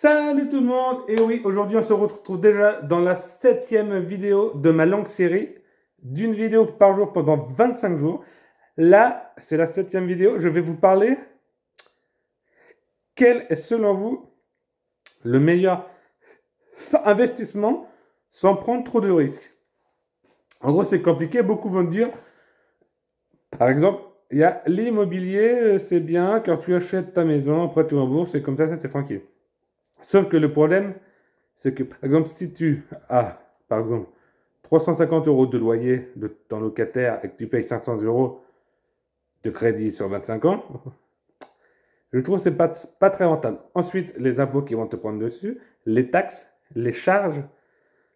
Salut tout le monde! Et oui, aujourd'hui on se retrouve déjà dans la 7e vidéo de ma longue série d'une vidéo par jour pendant 25 jours. Là, c'est la 7e vidéo. Je vais vous parler quel est selon vous le meilleur investissement sans prendre trop de risques. En gros, c'est compliqué. Beaucoup vont dire, par exemple, il y a l'immobilier, c'est bien quand tu achètes ta maison, après tu rembourses et comme ça, c'est tranquille. Sauf que le problème, c'est que, par exemple, si tu as, par exemple, 350 euros de loyer de ton locataire et que tu payes 500 euros de crédit sur 25 ans, je trouve que ce n'est pas très rentable. Ensuite, les impôts qui vont te prendre dessus, les taxes, les charges,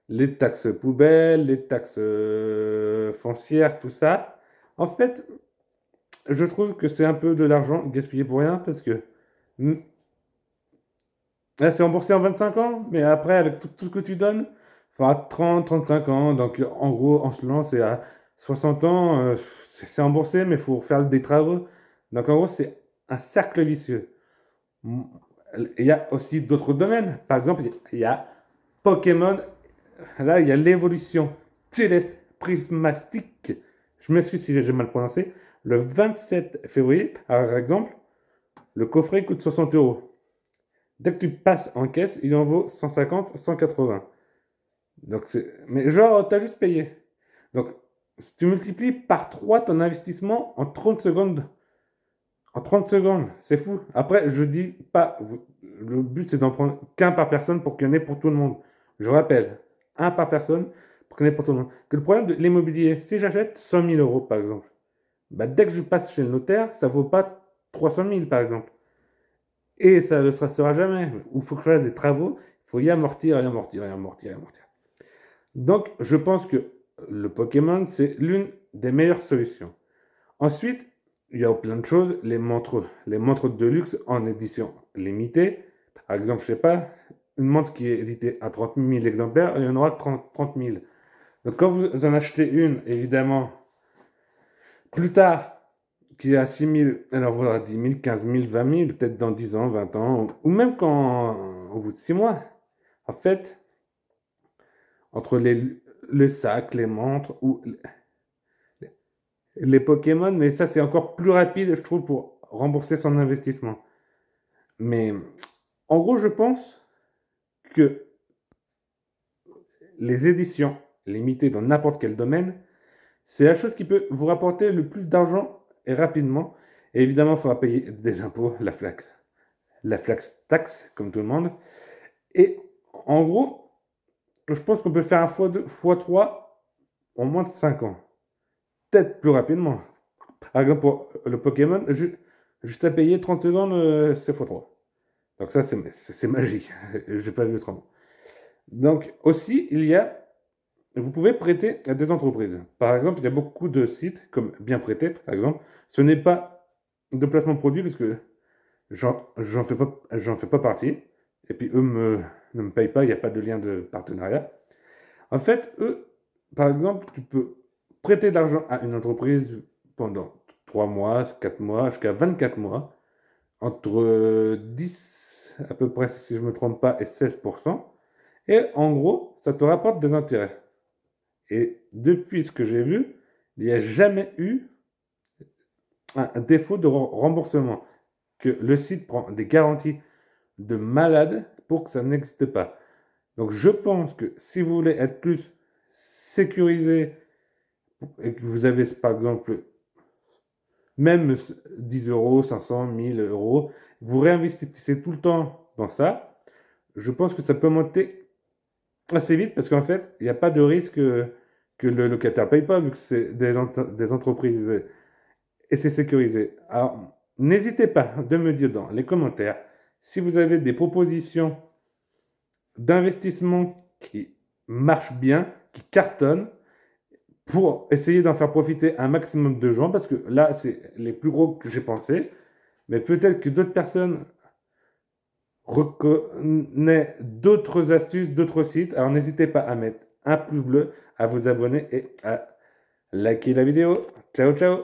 les taxes poubelles, les taxes foncières, tout ça. En fait, je trouve que c'est un peu de l'argent gaspillé pour rien parce que là, c'est remboursé en 25 ans, mais après, avec tout ce que tu donnes, enfin, 30, 35 ans. Donc, en gros, en se lance, c'est à 60 ans, c'est remboursé, mais il faut faire des travaux. Donc, en gros, c'est un cercle vicieux. Il y a aussi d'autres domaines. Par exemple, il y a Pokémon. Là, il y a l'évolution céleste prismatique. Je m'excuse si j'ai mal prononcé. Le 27 février, par exemple, le coffret coûte 60 euros. Dès que tu passes en caisse, il en vaut 150, 180. Donc mais genre, tu as juste payé. Donc, si tu multiplies par 3 ton investissement en 30 secondes, c'est fou. Après, je dis pas, le but c'est d'en prendre qu'un par personne pour qu'il y en ait pour tout le monde. Je rappelle, un par personne pour qu'il y en ait pour tout le monde. Que le problème de l'immobilier, si j'achète 100 000 euros par exemple, bah, dès que je passe chez le notaire, ça vaut pas 300 000 par exemple. Et ça ne sera jamais. Ou il faut que je fasse des travaux, il faut y amortir, y amortir, y amortir, y amortir. Donc, je pense que le Pokémon, c'est l'une des meilleures solutions. Ensuite, il y a plein de choses, les montres de luxe en édition limitée. Par exemple, je sais pas, une montre qui est éditée à 30 000 exemplaires, il y en aura 30 000. Donc, quand vous en achetez une, évidemment, plus tard, qui est à 6 000, alors voilà, 10 000, 15 000, 20 000, peut-être dans 10 ans, 20 ans, ou même quand, au bout de 6 mois. En fait, entre les sacs, les montres, ou les Pokémon, mais ça c'est encore plus rapide, je trouve, pour rembourser son investissement. Mais en gros, je pense que les éditions limitées dans n'importe quel domaine, c'est la chose qui peut vous rapporter le plus d'argent et rapidement. Et évidemment, il faudra payer des impôts, la flax tax, comme tout le monde. Et en gros, je pense qu'on peut faire un x2, x3 en moins de 5 ans. Peut-être plus rapidement. Par exemple, pour le Pokémon, juste à payer 30 secondes, c'est x3. Donc ça, c'est magique. J'ai pas vu autrement. Donc aussi, vous pouvez prêter à des entreprises. Par exemple, il y a beaucoup de sites comme Bien Prêté, par exemple. Ce n'est pas de placement de produit parce que j'en fais pas partie. Et puis eux ne me payent pas, il n'y a pas de lien de partenariat. En fait, eux, par exemple, tu peux prêter de l'argent à une entreprise pendant 3 mois, 4 mois, jusqu'à 24 mois, entre 10 à peu près, si je ne me trompe pas, et 16%. Et en gros, ça te rapporte des intérêts. Et depuis ce que j'ai vu, il n'y a jamais eu un défaut de remboursement. Que le site prend des garanties de malade pour que ça n'existe pas. Donc je pense que si vous voulez être plus sécurisé et que vous avez par exemple même 10 euros, 500, 1000 euros, vous réinvestissez tout le temps dans ça, je pense que ça peut monter assez vite parce qu'en fait, il n'y a pas de risque que le locataire ne paye pas vu que c'est des entreprises et c'est sécurisé. Alors, n'hésitez pas de me dire dans les commentaires si vous avez des propositions d'investissement qui marchent bien, qui cartonnent, pour essayer d'en faire profiter un maximum de gens, parce que là, c'est les plus gros que j'ai pensé, mais peut-être que d'autres personnes reconnaissent d'autres astuces, d'autres sites. Alors n'hésitez pas à mettre un pouce bleu, à vous abonner et à liker la vidéo. Ciao, ciao!